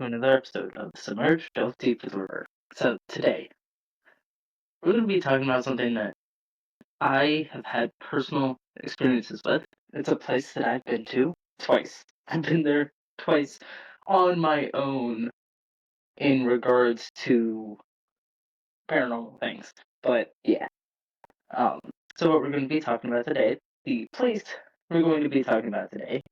to another episode of Submerged, Delve Deep with the River. So today, we're going to be talking about something that I have had personal experiences with. It's a place that I've been to twice. I've been there twice on my own in regards to paranormal things. But yeah, um, so what we're going to be talking about today, the place we're going to be talking about today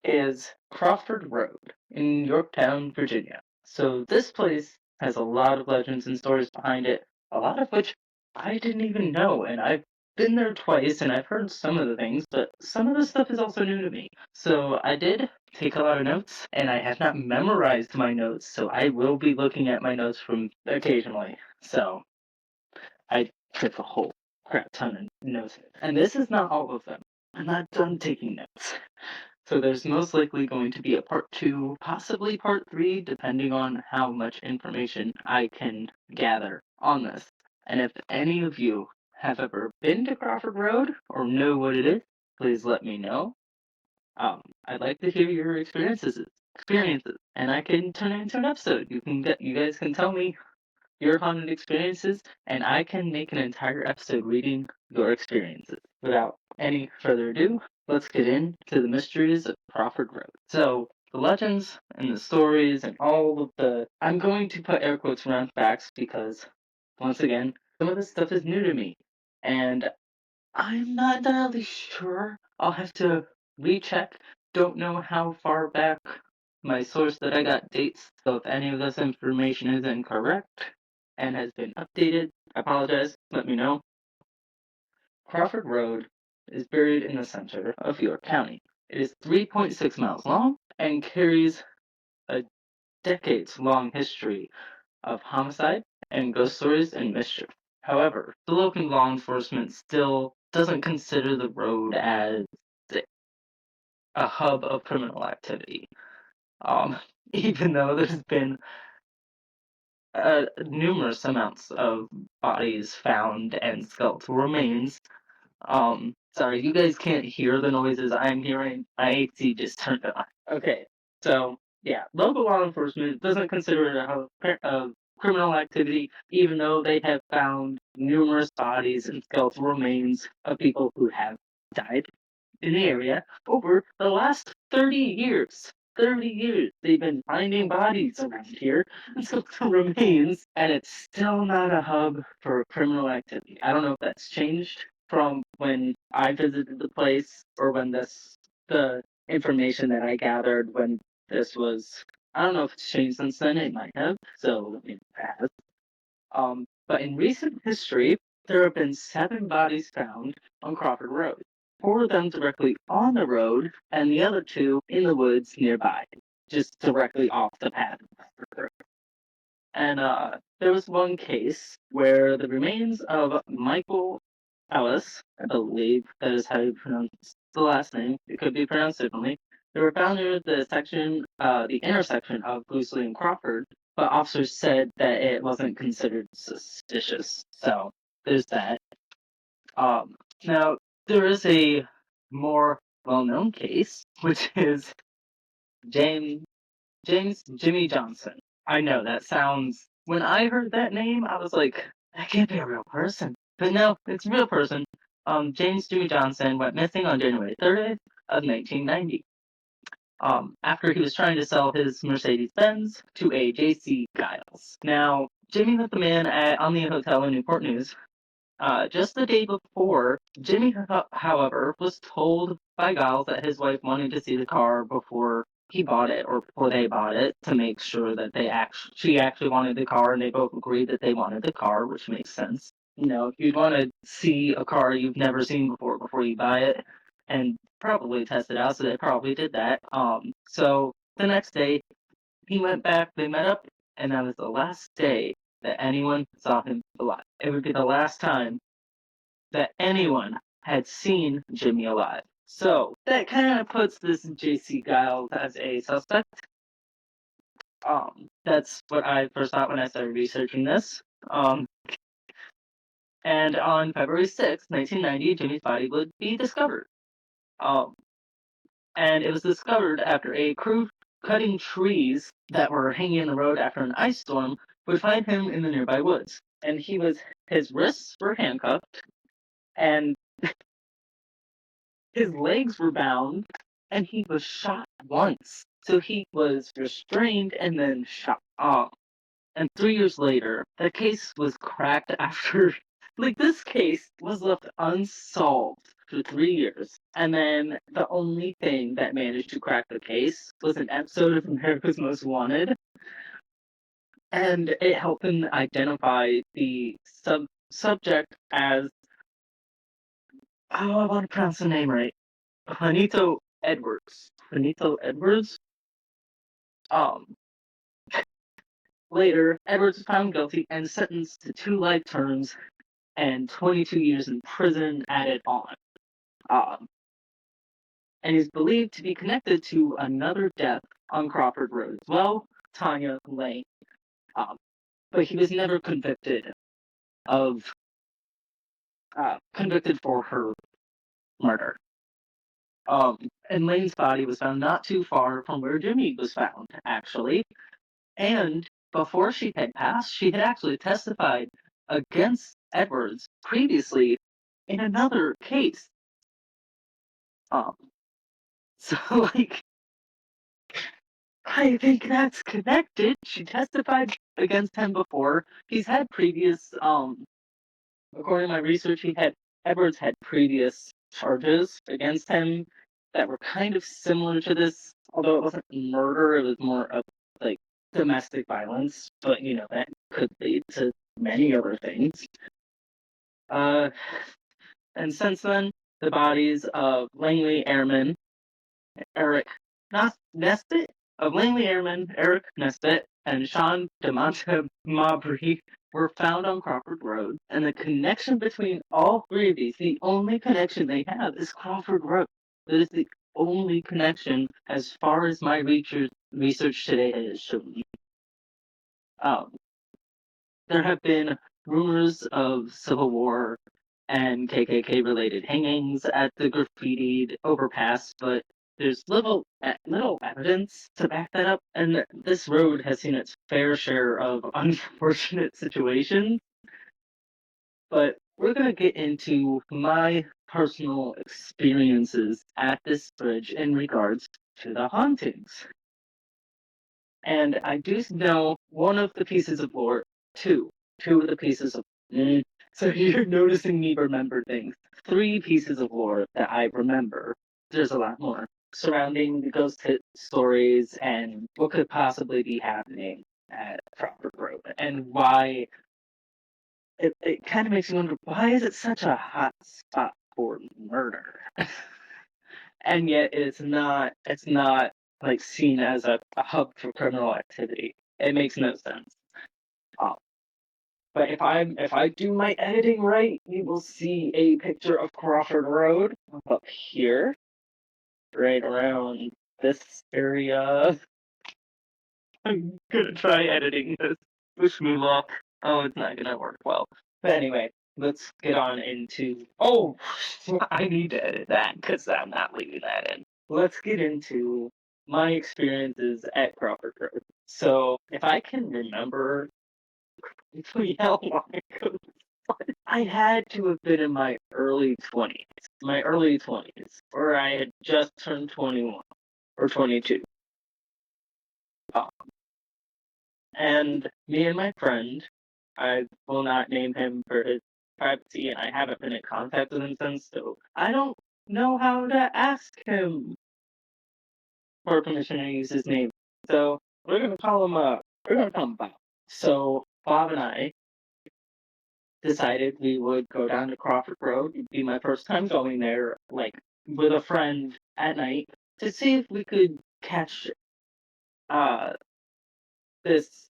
is Crawford Road in Yorktown, Virginia. So this place has a lot of legends and stories behind it, a lot of which I didn't even know, and I've been there twice and I've heard some of the things, but some of the stuff is also new to me. So I did take a lot of notes, and I have not memorized my notes, so I will be looking at my notes from occasionally. So I took a whole crap ton of notes. And this is not all of them. I'm not done taking notes. So there's most likely going to be a part 2, possibly part 3, depending on how much information I can gather on this. And if any of you have ever been to Crawford Road or know what it is, please let me know. I'd like to hear your experiences, and I can turn it into an episode. You guys can tell me your haunted experiences, and I can make an entire episode reading your experiences. Without any further ado, let's get into the mysteries of Crawford Road. So, the legends and the stories and all of the... I'm going to put air quotes around facts because, once again, some of this stuff is new to me. And I'm not entirely sure. I'll have to recheck. Don't know how far back my source that I got dates, so if any of this information is incorrect and has been updated, I apologize, let me know. Crawford Road is buried in the center of York County. It is 3.6 miles long and carries a decades-long history of homicide and ghost stories and mischief. However, the local law enforcement still doesn't consider the road as a hub of criminal activity. Even though there's been numerous amounts of bodies found and skeletal remains. Sorry, you guys can't hear the noises I'm hearing. My AC just turned on. Okay, so yeah, local law enforcement doesn't consider it a criminal activity, even though they have found numerous bodies and skeletal remains of people who have died in the area over the last 30 years. 30 years they've been finding bodies around here and skeletal remains, and it's still not a hub for criminal activity. I don't know if that's changed from when I visited the place or when the information that I gathered when this was. I don't know if it's changed since then. It might have. So it has. But in recent history, there have been 7 bodies found on Crawford Road. 4 of them directly on the road, and the other 2 in the woods nearby, just directly off the path. And there was one case where the remains of Michael Ellis, I believe that is how you pronounce the last name, it could be pronounced differently, they were found near the intersection of Boosley and Crawford, but officers said that it wasn't considered suspicious. So there's that. Now, there is a more well-known case, which is James Jimmy Johnson. I know that sounds... When I heard that name, I was like, that can't be a real person. But no, it's a real person. James Jimmy Johnson went missing on January 30th of 1990. After he was trying to sell his Mercedes-Benz to a J.C. Giles. Now, Jimmy met the man on the hotel in Newport News. Just the day before, Jimmy, however, was told by Giles that his wife wanted to see the car before he bought it, or before they bought it, to make sure that she actually wanted the car, and they both agreed that they wanted the car, which makes sense. You know, if you'd want to see a car you've never seen before you buy it, and probably test it out, so they probably did that. So the next day, he went back, they met up, and that was the last day that anyone saw him alive. It would be the last time that anyone had seen Jimmy alive. So that kind of puts this J.C. Giles as a suspect. That's what I first thought when I started researching this. And on February 6th, 1990, Jimmy's body would be discovered. And it was discovered after a crew cutting trees that were hanging in the road after an ice storm would find him in the nearby woods. And his wrists were handcuffed, and his legs were bound, and he was shot once. So he was restrained and then shot. And 3 years later, the case was cracked after, like, this case was left unsolved for 3 years. And then the only thing that managed to crack the case was an episode of America's Most Wanted. And it helped them identify the subject as, oh, I want to pronounce the name right. Juanito Edwards. Juanito Edwards? Um, Later, Edwards was found guilty and sentenced to 2 life terms and 22 years in prison added on. And he's believed to be connected to another death on Crawford Road as well, Tanya Lane. But he was never convicted for her murder. And Lane's body was found not too far from where Jimmy was found, actually. And before she had passed, she had actually testified against Edwards previously in another case. So, like, I think that's connected. She testified against him before. He's had previous, according to my research, Edwards had previous charges against him that were kind of similar to this, although it wasn't murder, it was more of, like, domestic violence, but, that could lead to many other things. And since then, the bodies of Langley Airman Eric Nesbitt, and Sean DeMonte Mabry were found on Crawford Road, and the connection between all 3 of these, the only connection they have is Crawford Road. That is the only connection as far as my research today has shown. There have been rumors of Civil War and KKK-related hangings at the graffitied overpass, but there's little evidence to back that up, and this road has seen its fair share of unfortunate situations. But we're going to get into my personal experiences at this bridge in regards to the hauntings. And I do know one of the pieces of lore, two of the pieces of... So you're noticing me remember things. 3 pieces of lore that I remember. There's a lot more surrounding the ghost hit stories and what could possibly be happening at Crawford Road, and why it kind of makes you wonder, why is it such a hot spot for murder? And yet it's not like seen as a hub for criminal activity. It makes no sense. But if I do my editing right, you will see a picture of Crawford Road up here, right around this area. I'm gonna try editing this. Wish me luck. Oh, it's not gonna work well. But anyway, let's get on into... Oh, I need to edit that because I'm not leaving that in. Let's get into my experiences at Crawford Road. So, if I can remember how long ago I had to have been in my early 20s, or I had just turned 21 or 22. And me and my friend, I will not name him for his privacy, and I haven't been in contact with him since, so I don't know how to ask him for permission to use his name. So we're gonna call him Bob. So Bob and I decided we would go down to Crawford Road. It'd be my first time going there, like, with a friend at night, to see if we could catch this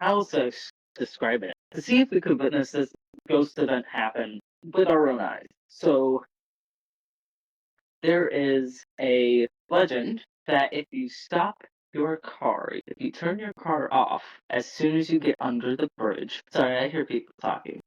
how to describe it? To see if we could witness this ghost event happen with our own eyes. So there is a legend that if you stop your car, if you turn your car off as soon as you get under the bridge... Sorry, I hear people talking.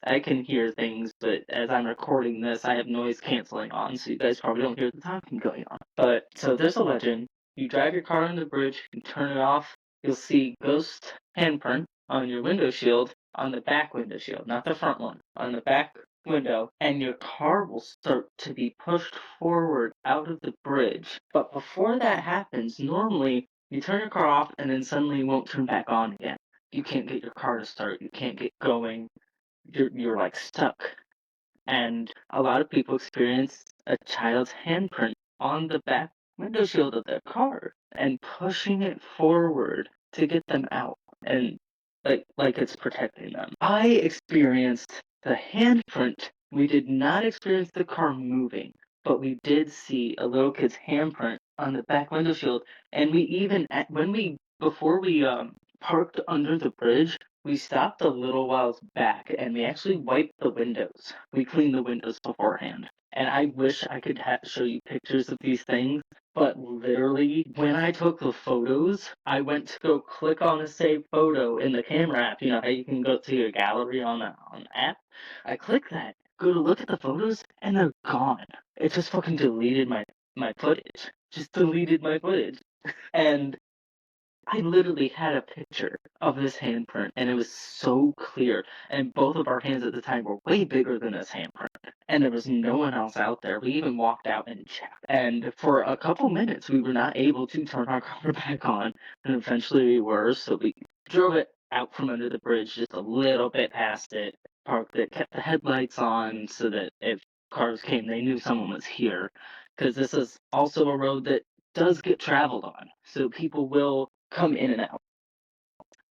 I can hear things, but as I'm recording this, I have noise canceling on, so you guys probably don't hear the talking going on. But, so there's a legend. you drive your car on the bridge, you turn it off, you'll see ghost handprint on your window shield, on the back window shield, not the front one, on the back window, and your car will start to be pushed forward out of the bridge. But before that happens, normally you turn your car off and then suddenly it won't turn back on again. You can't get your car to start, you can't get going, you're like stuck. And a lot of people experience a child's handprint on the back window shield of their car and pushing it forward to get them out, and like it's protecting them. I experienced the handprint. We did not experience the car moving, but we did see a little kid's handprint on the back window shield. And we even when we before we parked under the bridge, we stopped a little while back and we actually wiped the windows. We cleaned the windows beforehand. And I wish I could show you pictures of these things, but literally, when I took the photos, I went to go click on a save photo in the camera app. You know how you can go to your gallery on the app? I click that, go to look at the photos, and they're gone. It just fucking deleted my footage. Just deleted my footage. And I literally had a picture of this handprint, and it was so clear. And both of our hands at the time were way bigger than this handprint. And there was no one else out there. We even walked out and checked. And for a couple minutes, we were not able to turn our car back on. And eventually we were, so we drove it out from under the bridge just a little bit past it, parked it, kept the headlights on so that if cars came, they knew someone was here. Because this is also a road that does get traveled on. So people will come in and out.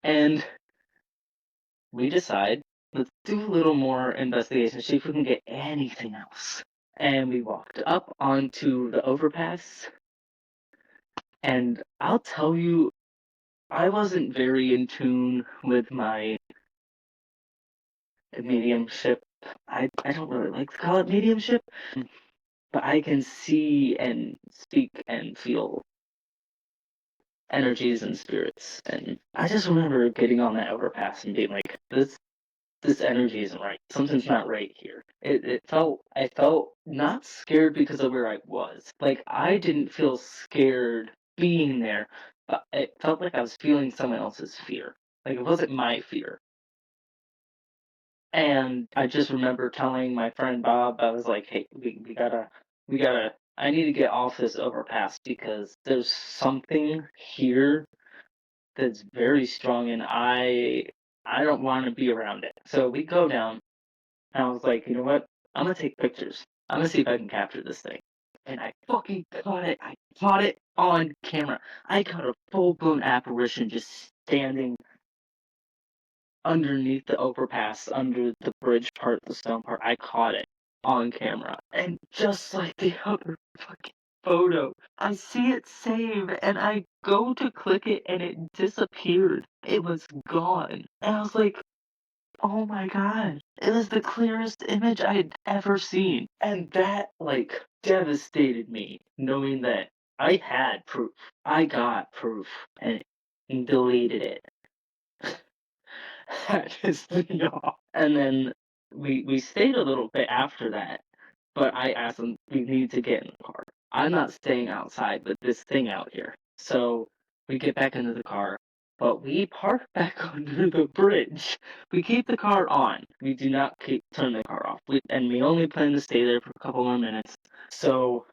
And we decide, let's do a little more investigation, see if we can get anything else. And we walked up onto the overpass. And I'll tell you, I wasn't very in tune with my mediumship. I don't really like to call it mediumship, but I can see and speak and feel energies and spirits. And I just remember getting on that overpass and being like, this energy isn't right. Something's not right here. I felt not scared because of where I was. Like, I didn't feel scared being there, but it felt like I was feeling someone else's fear. Like, it wasn't my fear. And I just remember telling my friend Bob, I was like, hey, we gotta, I need to get off this overpass because there's something here that's very strong and I don't want to be around it. So we go down and I was like, you know what? I'm gonna take pictures. I'm gonna see if I can capture this thing. And I fucking caught it. I caught it on camera. I caught a full blown apparition just standing underneath the overpass, under the bridge part, the stone part. I caught it on camera. And just like the other fucking photo, I see it save and I go to click it and it disappeared. It was gone. And I was like, oh my god. It was the clearest image I had ever seen. And that, like, devastated me, knowing that I had proof. I got proof and deleted it. That pissed me off. And then we stayed a little bit after that, but I asked them, we need to get in the car. I'm not staying outside with this thing out here. So we get back into the car, but we park back under the bridge. We keep the car on. We do not turn the car off. And we only plan to stay there for a couple more minutes. So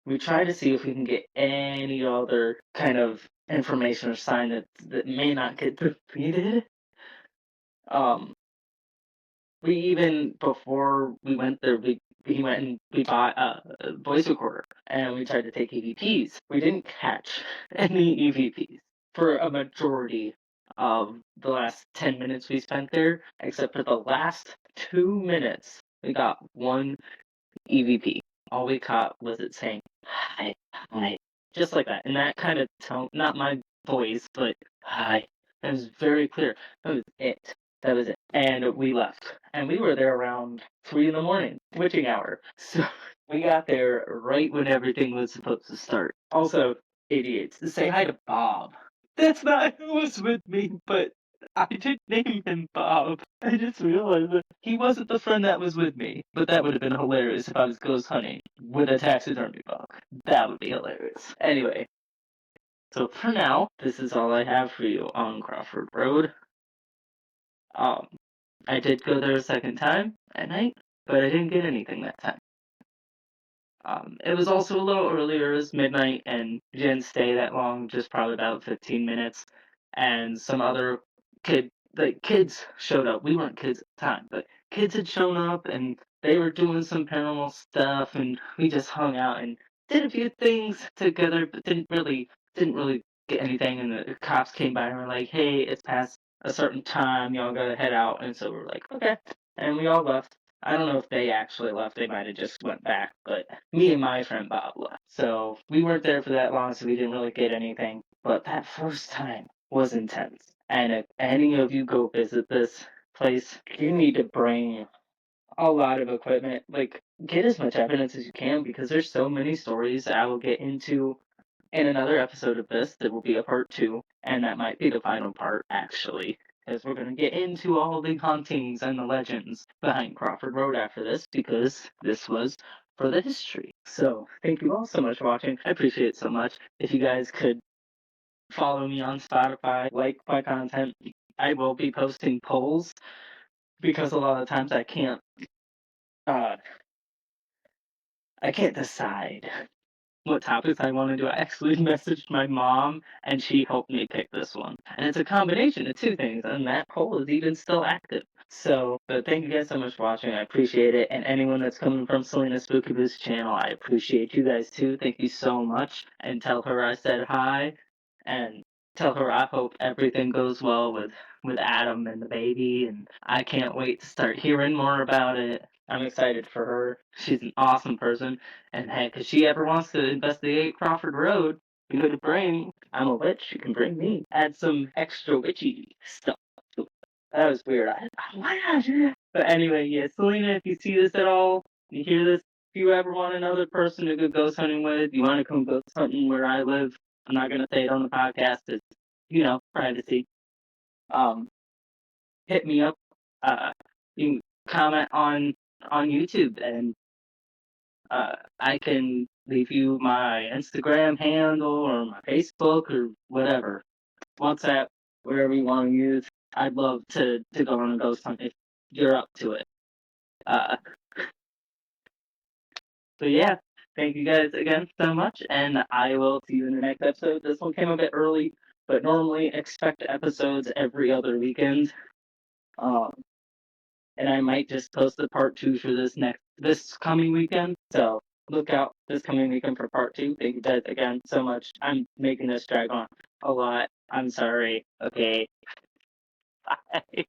we try to see if we can get any other kind of information or sign that may not get deleted. We even, before we went there, we went and we bought a voice recorder and we tried to take EVPs. We didn't catch any EVPs for a majority of the last 10 minutes we spent there, except for the last 2 minutes. We got one EVP. All we caught was it saying, hi, hi, just like that. And that kind of tone, not my voice, but hi. It was very clear. That was it. That was it. And we left. And we were there around 3 in the morning, witching hour. So we got there right when everything was supposed to start. Also, idiots, say hi to Bob. That's not who was with me, but I did name him Bob. I just realized that he wasn't the friend that was with me. But that would have been hilarious if I was ghost hunting with a taxidermy bug. That would be hilarious. Anyway, so for now, this is all I have for you on Crawford Road. Um, I did go there a second time at night, but I didn't get anything that time. It was also a little earlier, it was midnight, and we didn't stay that long, just probably about 15 minutes. And some other kids showed up. We weren't kids at the time, but kids had shown up and they were doing some paranormal stuff, and we just hung out and did a few things together, but didn't really get anything. And the cops came by and were like, "Hey, it's past a certain time, y'all gotta head out." And so we were like, "Okay," and we all left. I don't know if they actually left. They might have just went back, but me and my friend Bob left. So we weren't there for that long, so we didn't really get anything. But that first time was intense. And if any of you go visit this place, you need to bring a lot of equipment. Like, get as much evidence as you can because there's so many stories I will get into in another episode of this. That will be a part two, and that might be the final part, actually. Because we're going to get into all the hauntings and the legends behind Crawford Road after this, because this was for the history. So, thank you all so much for watching. I appreciate it so much. If you guys could follow me on Spotify, like my content, I will be posting polls because a lot of times uh, I can't decide what topics I want to do. I actually messaged my mom, and she helped me pick this one. And it's a combination of two things, and that poll is even still active. So, but thank you guys so much for watching. I appreciate it. And anyone that's coming from Selena's Spooky Boost channel, I appreciate you guys too. Thank you so much. And tell her I said hi. And tell her I hope everything goes well with Adam and the baby. And I can't wait to start hearing more about it. I'm excited for her. She's an awesome person. And heck, if she ever wants to investigate Crawford Road, you could bring, I'm a witch, you can bring me. Add some extra witchy stuff to it. That was weird. Oh my gosh. But anyway, yeah, Selena, if you see this at all, you hear this, if you ever want another person to go ghost hunting with, you want to come ghost hunting where I live, I'm not going to say it on the podcast, it's, privacy. Um, Hit me up. You can comment on YouTube, and I can leave you my Instagram handle or my Facebook or whatever, WhatsApp, whatever you want to use. I'd love to go on a ghost hunt if you're up to it. Uh, so yeah, thank you guys again so much, and I will see you in the next episode. This one came a bit early, but normally expect episodes every other weekend. Um, and I might just post the part two for this coming weekend. So look out this coming weekend for part two. Thank you guys again so much. I'm making this drag on a lot. I'm sorry. Okay. Bye.